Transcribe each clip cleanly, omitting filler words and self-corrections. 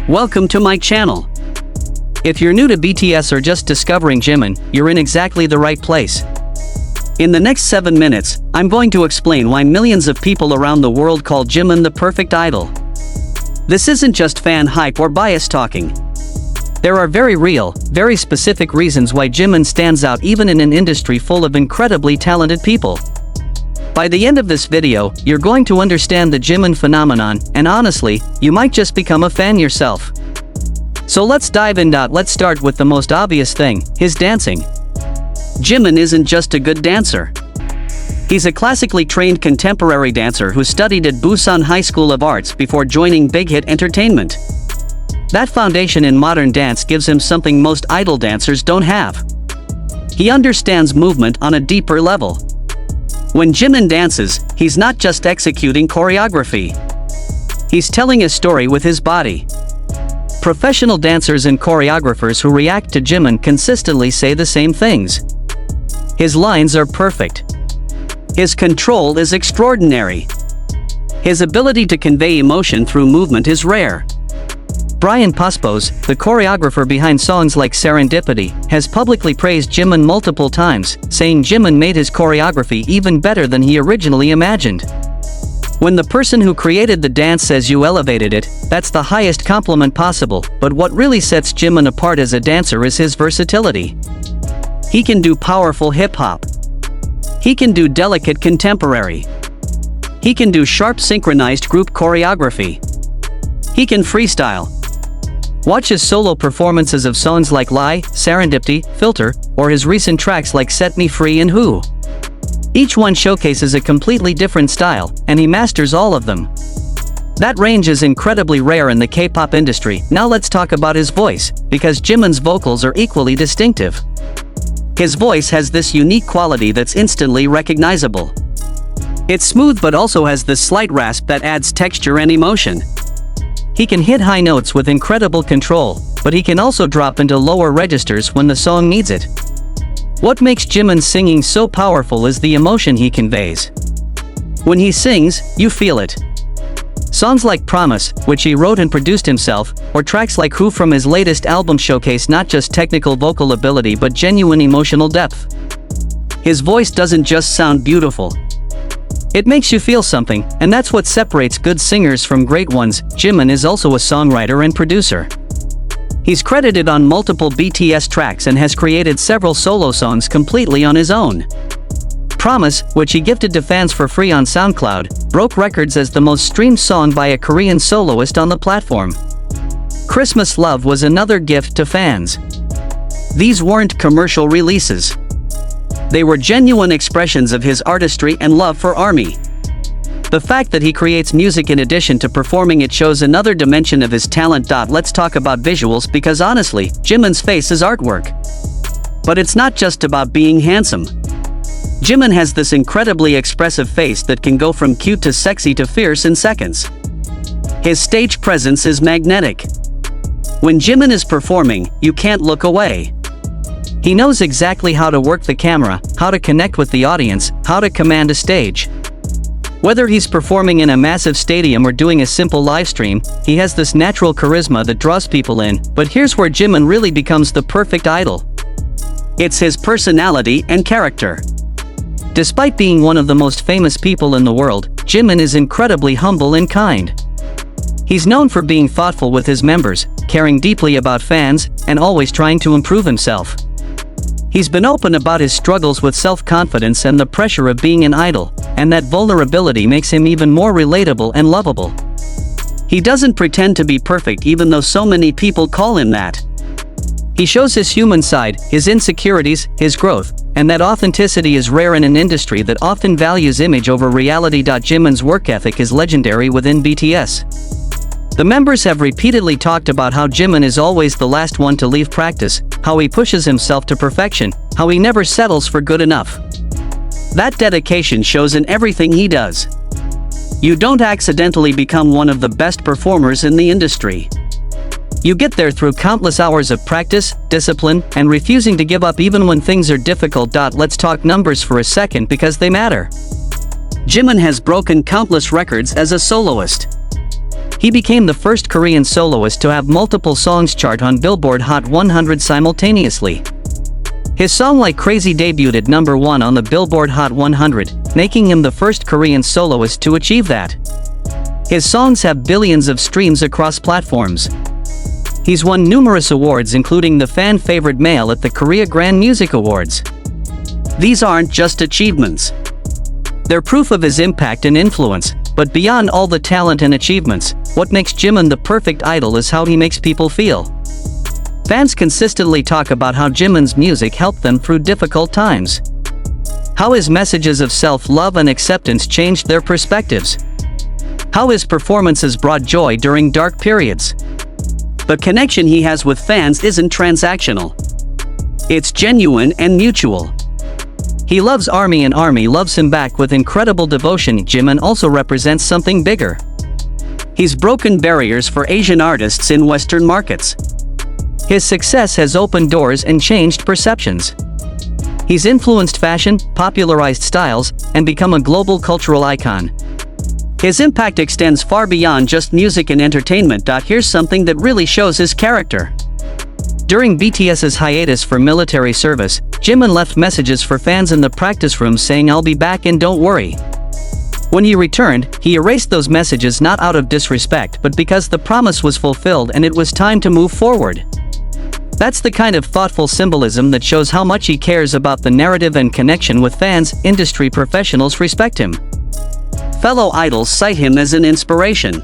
Welcome to my channel. If you're new to BTS or just discovering Jimin, you're in exactly the right place. In the next 7 minutes, I'm going to explain why millions of people around the world call Jimin the perfect idol. This isn't just fan hype or bias talking. There are very real, very specific reasons why Jimin stands out even in an industry full of incredibly talented people. By the end of this video, you're going to understand the Jimin phenomenon, and honestly, you might just become a fan yourself. So let's dive in. Let's start with the most obvious thing, his dancing. Jimin isn't just a good dancer. He's a classically trained contemporary dancer who studied at Busan High School of Arts before joining Big Hit Entertainment. That foundation in modern dance gives him something most idol dancers don't have. He understands movement on a deeper level. When Jimin dances, he's not just executing choreography. He's telling a story with his body. Professional dancers and choreographers who react to Jimin consistently say the same things. His lines are perfect. His control is extraordinary. His ability to convey emotion through movement is rare. Brian Pospos, the choreographer behind songs like Serendipity, has publicly praised Jimin multiple times, saying Jimin made his choreography even better than he originally imagined. When the person who created the dance says you elevated it, that's the highest compliment possible, but what really sets Jimin apart as a dancer is his versatility. He can do powerful hip-hop. He can do delicate contemporary. He can do sharp synchronized group choreography. He can freestyle. Watch his solo performances of songs like Lie, Serendipity, Filter, or his recent tracks like Set Me Free and Who. Each one showcases a completely different style, and he masters all of them. That range is incredibly rare in the K-pop industry. Now let's talk about his voice, because Jimin's vocals are equally distinctive. His voice has this unique quality that's instantly recognizable. It's smooth but also has this slight rasp that adds texture and emotion. He can hit high notes with incredible control, but he can also drop into lower registers when the song needs it. What makes Jimin's singing so powerful is the emotion he conveys. When he sings, you feel it. Songs like Promise, which he wrote and produced himself, or tracks like Who from his latest album showcase not just technical vocal ability but genuine emotional depth. His voice doesn't just sound beautiful. It makes you feel something, and that's what separates good singers from great ones. Jimin is also a songwriter and producer. He's credited on multiple BTS tracks and has created several solo songs completely on his own. Promise, which he gifted to fans for free on SoundCloud, broke records as the most streamed song by a Korean soloist on the platform. Christmas Love was another gift to fans. These weren't commercial releases. They were genuine expressions of his artistry and love for ARMY. The fact that he creates music in addition to performing it shows another dimension of his talent. Let's talk about visuals because honestly, Jimin's face is artwork. But it's not just about being handsome. Jimin has this incredibly expressive face that can go from cute to sexy to fierce in seconds. His stage presence is magnetic. When Jimin is performing, you can't look away. He knows exactly how to work the camera, how to connect with the audience, how to command a stage. Whether he's performing in a massive stadium or doing a simple live stream, he has this natural charisma that draws people in. But here's where Jimin really becomes the perfect idol. It's his personality and character. Despite being one of the most famous people in the world, Jimin is incredibly humble and kind. He's known for being thoughtful with his members, caring deeply about fans, and always trying to improve himself. He's been open about his struggles with self-confidence and the pressure of being an idol, and that vulnerability makes him even more relatable and lovable. He doesn't pretend to be perfect even though so many people call him that. He shows his human side, his insecurities, his growth, and that authenticity is rare in an industry that often values image over reality. Jimin's work ethic is legendary within BTS. The members have repeatedly talked about how Jimin is always the last one to leave practice, how he pushes himself to perfection, how he never settles for good enough. That dedication shows in everything he does. You don't accidentally become one of the best performers in the industry. You get there through countless hours of practice, discipline, and refusing to give up even when things are difficult. Let's talk numbers for a second because they matter. Jimin has broken countless records as a soloist. He became the first Korean soloist to have multiple songs chart on Billboard Hot 100 simultaneously. His song Like Crazy debuted at #1 on the Billboard Hot 100, making him the first Korean soloist to achieve that. His songs have billions of streams across platforms. He's won numerous awards, including the fan favorite male at the Korea Grand Music Awards. These aren't just achievements. They're proof of his impact and influence, but beyond all the talent and achievements, what makes Jimin the perfect idol is how he makes people feel. Fans consistently talk about how Jimin's music helped them through difficult times. How his messages of self-love and acceptance changed their perspectives. How his performances brought joy during dark periods. The connection he has with fans isn't transactional. It's genuine and mutual. He loves ARMY and ARMY loves him back with incredible devotion. Jimin also represents something bigger. He's broken barriers for Asian artists in Western markets. His success has opened doors and changed perceptions. He's influenced fashion, popularized styles, and become a global cultural icon. His impact extends far beyond just music and entertainment. Here's something that really shows his character. During BTS's hiatus for military service, Jimin left messages for fans in the practice room saying "I'll be back and don't worry." When he returned, he erased those messages not out of disrespect but because the promise was fulfilled and it was time to move forward. That's the kind of thoughtful symbolism that shows how much he cares about the narrative and connection with fans. Industry professionals respect him. Fellow idols cite him as an inspiration.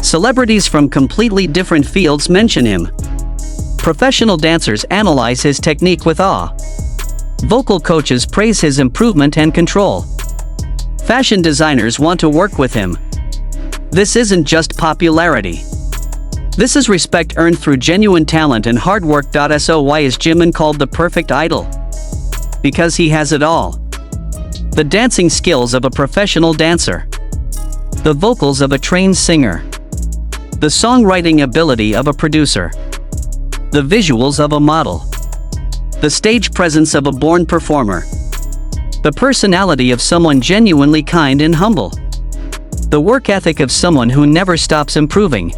Celebrities from completely different fields mention him. Professional dancers analyze his technique with awe. Vocal coaches praise his improvement and control. Fashion designers want to work with him. This isn't just popularity. This is respect earned through genuine talent and hard work. So why is Jimin called the perfect idol? Because he has it all. The dancing skills of a professional dancer. The vocals of a trained singer. The songwriting ability of a producer. The visuals of a model. The stage presence of a born performer. The personality of someone genuinely kind and humble. The work ethic of someone who never stops improving.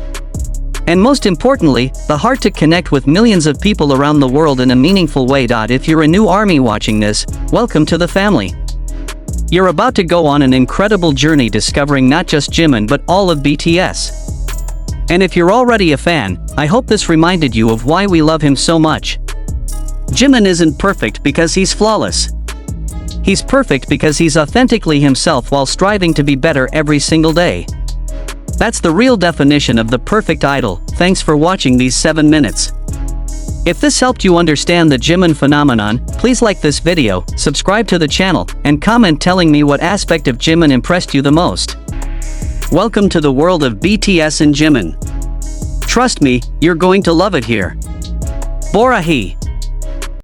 And most importantly, the heart to connect with millions of people around the world in a meaningful way. If you're a new ARMY watching this, welcome to the family. You're about to go on an incredible journey discovering not just Jimin but all of BTS. And if you're already a fan, I hope this reminded you of why we love him so much. Jimin isn't perfect because he's flawless. He's perfect because he's authentically himself while striving to be better every single day. That's the real definition of the perfect idol. Thanks for watching these 7 minutes. If this helped you understand the Jimin phenomenon, please like this video, subscribe to the channel, and comment telling me what aspect of Jimin impressed you the most. Welcome to the world of BTS and Jimin. Trust me, you're going to love it here. Borahi.